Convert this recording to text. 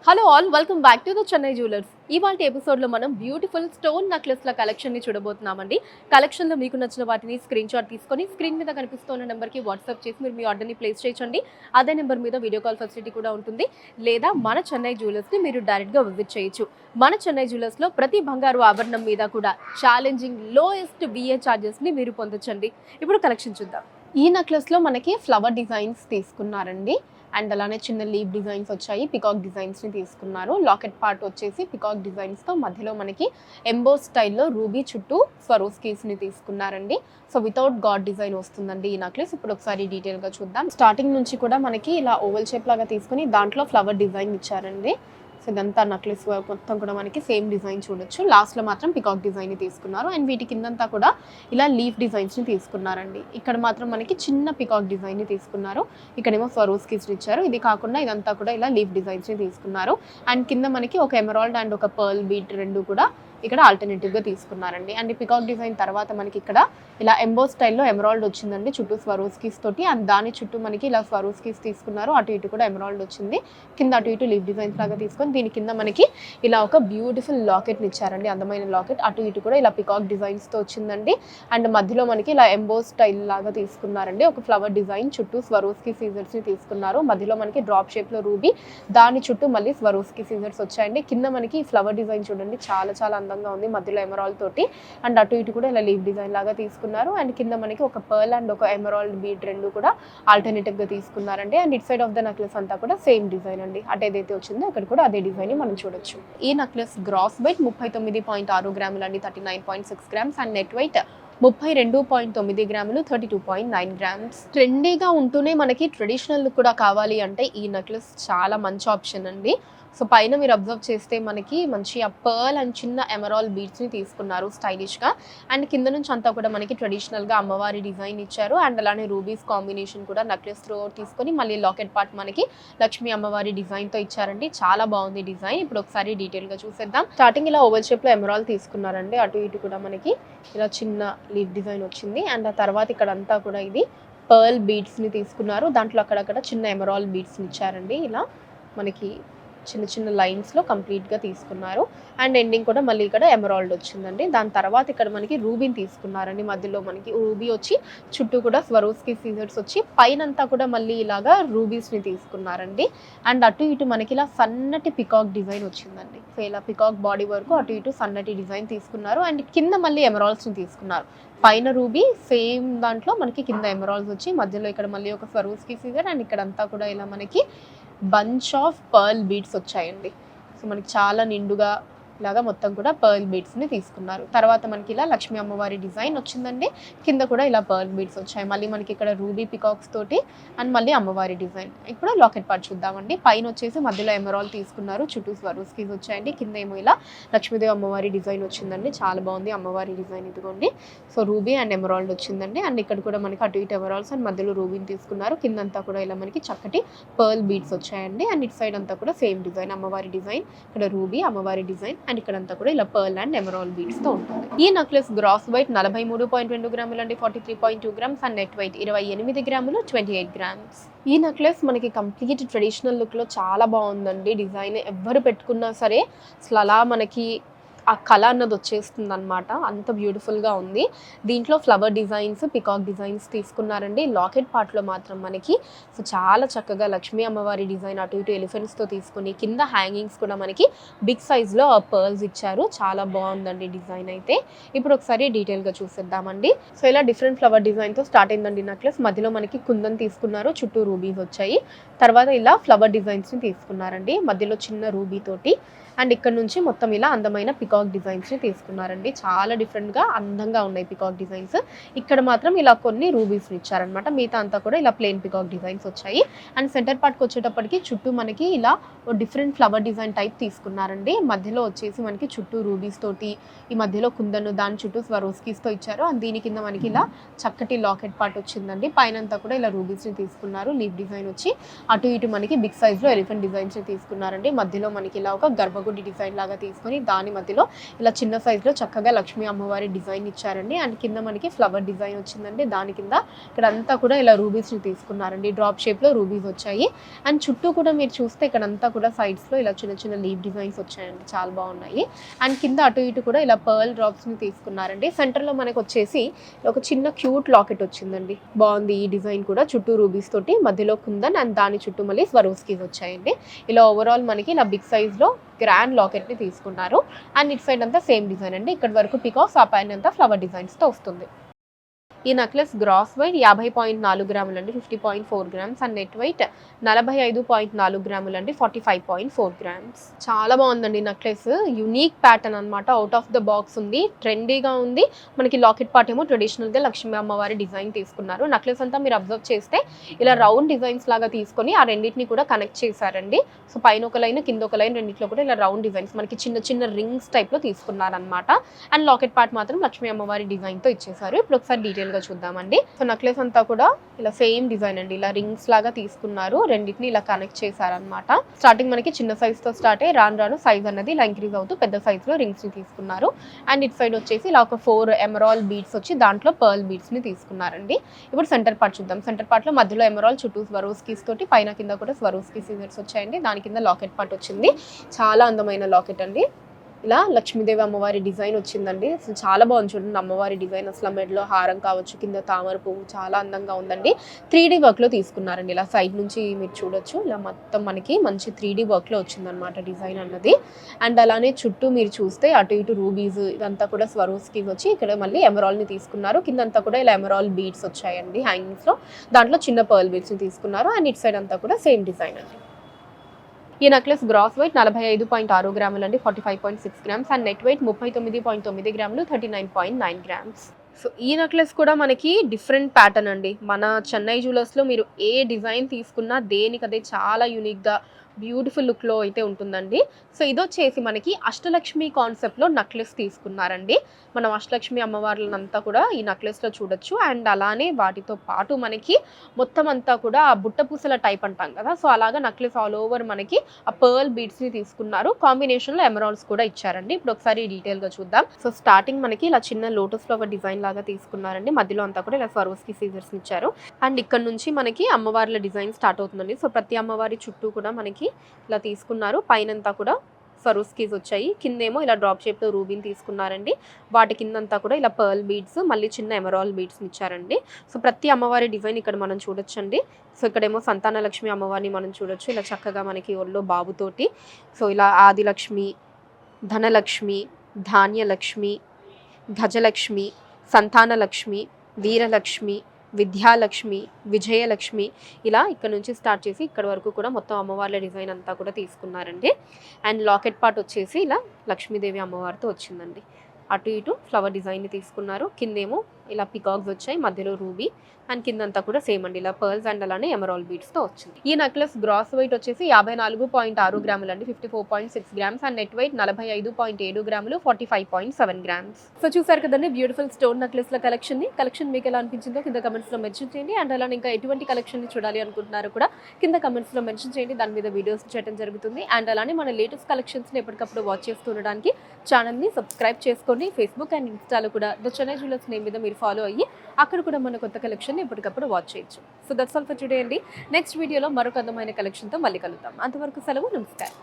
Hello all welcome back to the Chennai jewellers. ఇవాళ ఎపిసోడ్లో మనం బ్యూటిఫుల్ స్టోన్ నెక్లెస్ల కలెక్షన్ని చూడబోతున్నామండి. కలెక్షన్లో మీకు నచ్చిన వాటిని స్క్రీన్ షాట్ తీసుకొని స్క్రీన్ మీద కనిపిస్తున్న నెంబర్కి వాట్సాప్ చేసి మీరు మీ ఆర్డర్ని ప్లేస్ చేయొచ్చండి. అదే నెంబర్ మీద వీడియో కాల్ ఫెసిలిటీ కూడా ఉంటుంది. లేదా మన చెన్నై జ్యువెలర్స్ని మీరు డైరెక్ట్గా విజిట్ చేయొచ్చు. మన చెన్నై జ్యువెలర్స్లో ప్రతి బంగారు ఆభరణం మీద కూడా ఛాలెంజింగ్ లోయెస్ట్ విఏ ఛార్జెస్ని మీరు పొందొచ్చండి. ఇప్పుడు కలెక్షన్ చూద్దాం. ఈ నెక్లెస్లో మనకి ఫ్లవర్ డిజైన్స్ తీసుకున్నారండి. అండ్ అలానే చిన్న లీవ్ డిజైన్స్ వచ్చాయి, పికాక్ డిజైన్స్ని తీసుకున్నారు. లాకెట్ పార్ట్ వచ్చేసి పికాక్ డిజైన్స్తో మధ్యలో మనకి ఎంబోస్ స్టైల్లో రూబీ చుట్టూ స్వరోస్కీస్ని తీసుకున్నారండి. సో వితౌట్ గాడ్ డిజైన్ వస్తుందండి ఈ నెక్లెస్. ఇప్పుడు ఒకసారి డీటెయిల్గా చూద్దాం. స్టార్టింగ్ నుంచి కూడా మనకి ఇలా ఓవల్ షేప్ లాగా తీసుకుని దాంట్లో ఫ్లవర్ డిజైన్ ఇచ్చారండి. సో ఇదంతా నెక్లెస్ వర్క్ మొత్తం కూడా మనకి సేమ్ డిజైన్ చూడొచ్చు. లాస్ట్లో మాత్రం పికాక్ డిజైన్ని తీసుకున్నారు. అండ్ వీటి కిందంతా కూడా ఇలా లీఫ్ డిజైన్స్ని తీసుకున్నారండి. ఇక్కడ మాత్రం మనకి చిన్న పికాక్ డిజైన్ని తీసుకున్నారు. ఇక్కడేమో స్వరోస్కీస్ని ఇచ్చారు. ఇది కాకుండా ఇదంతా కూడా ఇలా లీఫ్ డిజైన్స్ని తీసుకున్నారు. అండ్ కింద మనకి ఒక ఎమరాల్డ్ అండ్ ఒక పర్ల్ బీట్ రెండు కూడా ఇక్కడ ఆల్టర్నేటివ్గా తీసుకున్నారండి. అండ్ పికాక్ డిజైన్ తర్వాత మనకి ఇక్కడ ఇలా ఎంబో స్టైల్లో ఎమరాల్డ్ వచ్చిందండి చుట్టూ స్వరోస్కీస్ తోటి. అండ్ దాని చుట్టూ మనకి ఇలా స్వరోస్కీస్ తీసుకున్నారు. అటు ఇటు కూడా ఎమరాల్డ్ వచ్చింది. కింద అటు ఇటు లీఫ్ డిజైన్స్ లాగా తీసుకొని దీని కింద మనకి ఇలా ఒక బ్యూటిఫుల్ లాకెట్ని ఇచ్చారండి, అందమైన లాకెట్. అటు ఇటు కూడా ఇలా పికాక్ డిజైన్స్తో వచ్చిందండి. అండ్ మధ్యలో మనకి ఇలా ఎంబో స్టైల్ లాగా తీసుకున్నారండి. ఒక ఫ్లవర్ డిజైన్ చుట్టూ స్వరోస్కీ సీజర్స్ని తీసుకున్నారు. మధ్యలో మనకి డ్రాప్ షేప్లో రూబీ, దాని చుట్టూ మళ్ళీ స్వరోస్కీ సీజర్స్ వచ్చాయండి. కింద మనకి ఫ్లవర్ డిజైన్ చూడండి, చాలా చాలా అందంగా ఉంది మధ్యలో ఎమరాల్డ్ తోటి. అండ్ అటు ఇటు కూడా ఇలా లీవ్ డిజైన్ లాగా తీసుకున్నారు. అండ్ కింద మనకి ఒక పర్ల్ అండ్ ఒక ఎమరాల్డ్ బీట్ రెండు కూడా ఆల్టర్నేటివ్గా తీసుకున్నారండి. And it side of the necklace అంతా కూడా సేమ్ డిజైన్ అండి. అటు ఏదైతే వచ్చిందో అక్కడ కూడా అదే డిజైన్ మనం చూడొచ్చు. ఈ నెక్లెస్ గ్రాస్ వెయిట్ 39.6 గ్రాములు అండి, 39.6 గ్రామ్స్. అండ్ నెట్ వెయిట్ 32.9 గ్రాములు, 32.9 గ్రామ్స్. ట్రెండీగా ఉంటూనే మనకి ట్రెడిషనల్ లుక్ కూడా కావాలి అంటే ఈ నెక్లెస్ చాలా మంచి ఆప్షన్ అండి. సో పైన మీరు అబ్జర్వ్ చేస్తే మనకి మంచి పర్ల్ అండ్ చిన్న ఎమరాల్ బీడ్స్ని తీసుకున్నారు స్టైలిష్గా. అండ్ కింద నుంచి అంతా కూడా మనకి ట్రెడిషనల్గా అమ్మవారి డిజైన్ ఇచ్చారు. అండ్ అలానే రూబీస్ కాంబినేషన్ కూడా నెక్లెస్ త్రో తీసుకొని మళ్ళీ లాకెట్ పార్ట్ మనకి లక్ష్మీ అమ్మవారి డిజైన్తో ఇచ్చారండి. చాలా బాగుంది డిజైన్. ఇప్పుడు ఒకసారి డీటెయిల్గా చూసేద్దాం. స్టార్టింగ్ ఇలా ఓవల్ షేప్లో ఎమరాల్ తీసుకున్నారండి. అటు ఇటు కూడా మనకి ఇలా చిన్న లీఫ్ డిజైన్ వచ్చింది. అండ్ ఆ తర్వాత ఇక్కడ అంతా కూడా ఇది పర్ల్ బీడ్స్ని తీసుకున్నారు. దాంట్లో అక్కడక్కడ చిన్న ఎమరాల్ బీడ్స్ని ఇచ్చారండి. ఇలా మనకి చిన్న చిన్న లైన్స్లో కంప్లీట్గా తీసుకున్నారు. అండ్ ఎండింగ్ కూడా మళ్ళీ ఇక్కడ ఎమరాల్డ్ వచ్చిందండి. దాని తర్వాత ఇక్కడ మనకి రూబీని తీసుకున్నారండి. మధ్యలో మనకి రూబీ వచ్చి చుట్టూ కూడా స్వరోస్కీ సీజర్స్ వచ్చి పైనంతా కూడా మళ్ళీ ఇలాగా రూబీస్ని తీసుకున్నారండి. అండ్ అటు ఇటు మనకి ఇలా సన్నటి పికాక్ డిజైన్ వచ్చిందండి. సో ఇలా పికాక్ బాడీ వరకు అటు ఇటు సన్నటి డిజైన్ తీసుకున్నారు. అండ్ కింద మళ్ళీ ఎమరాల్డ్స్ని తీసుకున్నారు. పైన రూబీ సేమ్ దాంట్లో మనకి కింద ఎమరాల్డ్స్ వచ్చి మధ్యలో ఇక్కడ మళ్ళీ ఒక స్వరోస్కీ సీజర్. అండ్ ఇక్కడంతా కూడా ఇలా మనకి బంచ్ ఆఫ్ పర్ల్ బీడ్స్ వచ్చాయండి. సో మనకి చాలా నిండుగా ఇలాగా మొత్తం కూడా పర్ల్ బీడ్స్ని తీసుకున్నారు. తర్వాత మనకి ఇలా లక్ష్మీ అమ్మవారి డిజైన్ వచ్చిందండి. కింద కూడా ఇలా పర్ల్ బీడ్స్ వచ్చాయి. మళ్ళీ మనకి ఇక్కడ రూబీ పికాక్స్ తోటి అండ్ మళ్ళీ అమ్మవారి డిజైన్. ఇప్పుడు లాకెట్ పార్ట్ చూద్దామండి. పైన వచ్చేసి మధ్యలో ఎమరాల్ తీసుకున్నారు, చుట్టూ స్వరోస్కీస్ వచ్చాయండి. కింద ఏమో ఇలా లక్ష్మీదేవి అమ్మవారి డిజైన్ వచ్చిందండి. చాలా బాగుంది అమ్మవారి డిజైన్ ఇదిగోండి. సో రూబీ అండ్ ఎమరాల్డ్ వచ్చిందండి. అండ్ ఇక్కడ కూడా మనకి అటు ఇటు ఎమరాల్డ్స్ అండ్ మధ్యలో రూబీని తీసుకున్నారు. కిందంతా కూడా ఇలా మనకి చక్కటి పర్ల్ బీడ్స్ వచ్చాయండి. అండ్ ఇటు సైడ్ అంతా కూడా సేమ్ డిజైన్ అమ్మవారి డిజైన్, ఇక్కడ రూబీ అమ్మవారి డిజైన్. అండ్ ఇక్కడంతా కూడా ఇలా పర్ల్ అండ్ ఎమరాల్డ్ బీడ్స్ తో ఉంటుంది. ఈ నెక్లెస్ గ్రాస్ వెయిట్ 43.2 గ్రాములు అండి, 43.2 గ్రామ్స్. అండ్ నెట్ వెయిట్ 28 గ్రాములు, 28 గ్రామ్స్. ఈ నెక్లెస్ మనకి కంప్లీట్ ట్రెడిషనల్ లుక్ లో చాలా బాగుందండి. డిజైన్ ఎవరు పెట్టుకున్నా సరే అసలు అలా మనకి ఆ కళ అన్నది వచ్చేస్తుంది అనమాట, అంత బ్యూటిఫుల్గా ఉంది. దీంట్లో ఫ్లవర్ డిజైన్స్, పికాక్ డిజైన్స్ తీసుకున్నారండి. లాకెట్ పార్ట్లో మాత్రం మనకి సో చాలా చక్కగా లక్ష్మీ అమ్మవారి డిజైన్ అటు ఇటు ఎలిఫెంట్స్తో తీసుకుని కింద హ్యాంగింగ్స్ కూడా మనకి బిగ్ సైజ్లో పర్ల్స్ ఇచ్చారు. చాలా బాగుందండి డిజైన్ అయితే. ఇప్పుడు ఒకసారి డీటెయిల్గా చూసేద్దామండి. సో ఇలా డిఫరెంట్ ఫ్లవర్ డిజైన్తో స్టార్ట్ అయిందండి నెక్లెస్. మధ్యలో మనకి కుందన్ తీసుకున్నారు, చుట్టూ రూబీస్ వచ్చాయి. తర్వాత ఇలా ఫ్లవర్ డిజైన్స్ని తీసుకున్నారండి, మధ్యలో చిన్న రూబీ తోటి. అండ్ ఇక్కడ నుంచి మొత్తం ఇలా అందమైన పికాక్ డిజైన్స్ని తీసుకున్నారండి. చాలా డిఫరెంట్గా అందంగా ఉన్నాయి పికాక్ డిజైన్స్. ఇక్కడ మాత్రం ఇలా కొన్ని రూబీస్ని ఇచ్చారనమాట. మిగతా అంతా కూడా ఇలా ప్లెయిన్ పికాక్ డిజైన్స్ వచ్చాయి. అండ్ సెంటర్ పార్ట్కి వచ్చేటప్పటికి చుట్టూ మనకి ఇలా డిఫరెంట్ ఫ్లవర్ డిజైన్ టైప్ తీసుకున్నారండి. మధ్యలో వచ్చేసి మనకి చుట్టూ రూబీస్ తోటి, ఈ మధ్యలో కుందను, దాని చుట్టూ స్వరోస్కీస్తో ఇచ్చారు. అండ్ దీని కింద మనకి ఇలా చక్కటి లాకెట్ పార్ట్ వచ్చిందండి. పైన అంతా కూడా ఇలా రూబీస్ని తీసుకున్నారు. లీఫ్ డిజైన్ వచ్చి అటు ఇటు మనకి బిగ్ సైజ్లో ఎలిఫెంట్ డిజైన్స్ని తీసుకున్నారండి. మధ్యలో మనకి ఇలా ఒక గర్భగుడి డిజైన్ లాగా తీసుకొని దాని మధ్యలో ఇలా చిన్న సైజులో చక్కగా లక్ష్మీ అమ్మవారి డిజైన్ ఇచ్చారండి. అండ్ కింద మనకి ఫ్లవర్ డిజైన్ వచ్చిందండి. దాని కింద ఇక్కడ అంతా కూడా ఇలా రూబీస్ని తీసుకున్నారండి. డ్రాప్ షేప్లో రూబీస్ వచ్చాయి. అండ్ చుట్టూ కూడా మీరు చూస్తే ఇక్కడ అంతా కూడా సైడ్స్లో ఇలా చిన్న చిన్న లీవ్ డిజైన్స్ వచ్చాయండి, చాలా బాగున్నాయి. అండ్ కింద అటు ఇటు కూడా ఇలా పర్ల్ డ్రాప్స్ని తీసుకున్నారండి. సెంటర్లో మనకు వచ్చేసి ఒక చిన్న క్యూట్ లాకెట్ వచ్చిందండి, బాగుంది ఈ డిజైన్ కూడా. చుట్టూ రూబీస్ తోటి మధ్యలో కుందన్ అండ్ దాని చుట్టూ మళ్ళీ స్వరోస్కీస్ వచ్చాయండి. ఇలా ఓవరాల్ మనకి ఇలా బిగ్ సైజ్లో గ్రాండ్ లాకెట్ని తీసుకున్నారు. అండ్ ఇట్ సైడ్ అంతా సేమ్ డిజైన్ అండి. ఇక్కడ వరకు పికాక్స్, ఆ పైన అంతా ఫ్లవర్ డిజైన్స్తో వస్తుంది. ఈ నెక్లెస్ గ్రాస్ వెయిట్ 50.4 గ్రాములు అండి, 50.4 గ్రామ్స్. అండ్ నెట్ వెయిట్ 45.4 గ్రాములు అండి, 45.4 గ్రామ్స్. చాలా బాగుందండి నెక్లెస్, యూనిక్ ప్యాటర్న్ అనమాట, అవుట్ ఆఫ్ ద బాక్స్ ఉంది, ట్రెండీగా ఉంది. మనకి లాకెట్ పార్ట్ ఏమో ట్రెడిషనల్గా లక్ష్మీ అమ్మవారి డిజైన్ తీసుకున్నారు. నెక్లెస్ అంతా మీరు అబ్జర్వ్ చేస్తే ఇలా రౌండ్ డిజైన్స్ లాగా తీసుకొని ఆ రెండింటిని కూడా కనెక్ట్ చేశారండి. సో పైన ఒక లైన్, కింద ఒక లైన్, రెండింటిలో కూడా ఇలా రౌండ్ డిజైన్స్ మనకి చిన్న చిన్న రింగ్స్ టైప్లో తీసుకున్నారనమాట. అండ్ లాకెట్ పార్ట్ మాత్రం లక్ష్మీ అమ్మవారి డిజైన్తో ఇచ్చేసారు. ఇప్పుడు ఒకసారి డీటెయిల్గా చూద్దామండి. సో నెక్లెస్ అంతా కూడా ఇలా సేమ్ డిజైన్ అండి, ఇలా రింగ్స్ లాగా తీసుకున్నారు, రెండింటిని ఇలా కనెక్ట్ చేశారనమాట. స్టార్టింగ్ మనకి చిన్న సైజ్ తో స్టార్ట్ అయ్యి రాను రాను సైజ్ అనేది ఇలా ఇంక్రీజ్ అవుతూ పెద్ద సైజ్ లో రింగ్స్ ని తీసుకున్నారు. అండ్ ఇట్ సైడ్ వచ్చేసి ఇలా ఒక 4 ఎమరాల్ బీడ్స్ వచ్చి దాంట్లో పర్ల్ బీడ్స్ ని తీసుకున్నారండి. ఇప్పుడు సెంటర్ పార్ట్ చూద్దాం. సెంటర్ పార్ట్ లో మధ్యలో ఎమరాల్, చుట్టూ స్వరోస్కీస్ తోటి, పైన కింద కూడా స్వరోస్కీ సీజర్స్ వచ్చాయండి. దాని కింద లాకెట్ పార్ట్ వచ్చింది, చాలా అందమైన లాకెట్ అండి. ఇలా లక్ష్మీదేవి అమ్మవారి డిజైన్ వచ్చిందండి. అసలు చాలా బాగుంది చూడండి అమ్మవారి డిజైన్. అసలు మెడలో హారం కావచ్చు, కింద తామర పువ్వు, చాలా అందంగా ఉందండి. 3D వర్క్లో తీసుకున్నారండి. ఇలా సైడ్ నుంచి మీరు చూడొచ్చు, ఇలా మొత్తం మనకి మంచి 3D వర్క్లో వచ్చిందనమాట డిజైన్ అన్నది. అండ్ అలానే చుట్టూ మీరు చూస్తే అటు ఇటు రూబీస్, ఇదంతా కూడా స్వరోస్కీస్ వచ్చి ఇక్కడ మళ్ళీ ఎమరాల్ని తీసుకున్నారు. కిందంతా కూడా ఇలా ఎమరాల్ బీడ్స్ వచ్చాయండి హ్యాంగింగ్స్లో, దాంట్లో చిన్న పర్ల్ బీడ్స్ని తీసుకున్నారు. అండ్ ఇట్ సైడ్ అంతా కూడా సేమ్ డిజైన్ అండి. ఈ నెక్లెస్ గ్రాస్ వెయిట్ 45.6 గ్రాములు అండి, 45.6 గ్రామ్స్. అండ్ నెట్ వెయిట్ 39.9 గ్రాములు, 39.9 గ్రామ్స్. సో ఈ నెక్లెస్ కూడా మనకి డిఫరెంట్ ప్యాటర్న్ అండి. మన చెన్నై జ్యువెలర్స్లో మీరు ఏ డిజైన్ తీసుకున్నా దేనికదే చాలా యూనిక్గా బ్యూటిఫుల్ లుక్లో అయితే ఉంటుందండి. సో ఇది వచ్చేసి మనకి అష్టలక్ష్మి కాన్సెప్ట్లో నెక్లెస్ తీసుకున్నారండి. మనం అష్టలక్ష్మి అమ్మవార్లంతా కూడా ఈ నెక్లెస్లో చూడొచ్చు. అండ్ అలానే వాటితో పాటు మనకి మొత్తం అంతా కూడా ఆ బుట్టపూసల టైప్ అంటాం కదా, సో అలాగా నెక్లెస్ ఆల్ ఓవర్ మనకి ఆ పర్ల్ బీడ్స్ని తీసుకున్నారు. కాంబినేషన్లో ఎమరాల్డ్స్ కూడా ఇచ్చారండి. ఇప్పుడు ఒకసారి డీటెయిల్గా చూద్దాం. సో స్టార్టింగ్ మనకి ఇలా చిన్న లోటస్ ఫ్లవర్ డిజైన్ లాగా తీసుకున్నారండి. మధ్యలో అంతా కూడా ఇలా స్వరోస్కీ సీజర్స్ ఇచ్చారు. అండ్ ఇక్కడ నుంచి మనకి అమ్మవార్ల డిజైన్ స్టార్ట్ అవుతుందండి. సో ప్రతి అమ్మవారి చుట్టూ కూడా మనకి ఇలా తీసుకున్నారు. పైనంతా కూడా స్వరోస్కీస్ వచ్చాయి, కిందేమో ఇలా డ్రాప్ షేప్లో రూబీని తీసుకున్నారండి. వాటి కిందంతా కూడా ఇలా పర్ల్ బీడ్స్, మళ్ళీ చిన్న ఎమరాల్ బీడ్స్ని ఇచ్చారండి. సో ప్రతి అమ్మవారి డిజైన్ ఇక్కడ మనం చూడొచ్చండి. సో ఇక్కడేమో సంతాన లక్ష్మి అమ్మవారిని మనం చూడొచ్చు, ఇలా చక్కగా మనకి ఒళ్ళో బాబుతోటి. సో ఇలా ఆదిలక్ష్మి, ధనలక్ష్మి, ధాన్యలక్ష్మి, గజలక్ష్మి, సంతానలక్ష్మి, వీరలక్ష్మి, విద్యాలక్ష్మి, విజయలక్ష్మి, ఇలా ఇక్కడ నుంచి స్టార్ట్ చేసి ఇక్కడ వరకు కూడా మొత్తం అమ్మవార్ల డిజైన్ అంతా కూడా తీసుకున్నారండి. అండ్ లాకెట్ పార్ట్ వచ్చేసి ఇలా లక్ష్మీదేవి అమ్మవారితో వచ్చిందండి. అటు ఇటు ఫ్లవర్ డిజైన్ని తీసుకున్నారు. కిందేమో ఇలా పికాక్స్ వచ్చాయి, మధ్యలో రూబీ, అండ్ కిందంతా కూడా సేమ్ అండి ఇలా పర్ల్స్ అండ్ అలానే ఎమరాల్ బీడ్స్తో వచ్చింది. ఈ నెక్లెస్ గ్రాస్ వెయిట్ వచ్చేసి 54.6 గ్రాములు అండి, 54.6 గ్రామ్స్. అండ్ నెట్ వెయిట్ 45.7 గ్రాములు, 45.7 గ్రామ్స్. సో చూసారు కదండి బ్యూటిఫుల్ స్టోన్ నెక్లెస్ల కలెక్షన్ మీకు ఎలా అనిపించిందో కింద కమెంట్స్లో మెన్షన్ చేయండి. అండ్ అలానే ఇంకా ఎటువంటి కలెక్షన్ని చూడాలి అనుకుంటున్నారో కూడా కింద కమెంట్స్లో మెన్షన్ చేయండి, దాని మీద వీడియోస్ చేయడం జరుగుతుంది. అండ్ అలానే మన లేటెస్ట్ కలెక్షన్స్ని ఎప్పటికప్పుడు వాచ్ చేస్తూ ఉండడానికి ఛానల్ని సబ్స్క్రైబ్ చేసుకోండి. ఫేస్బుక్ అండ్ ఇన్స్టాలో కూడా ద చెన్నై జ్యువెలర్స్ నేమ్ మీద మీరు ఫాలో అయ్యి అక్కడ కూడా మన కొత్త కలెక్షన్ ఎప్పటికప్పుడు వాచ్ చేయొచ్చు. So that's all for today అండి. నెక్స్ట్ వీడియోలో మరొక అందమైన కలెక్షన్తో మళ్ళీ కలుద్దాం. అంతవరకు సెలవు, నమస్కారం.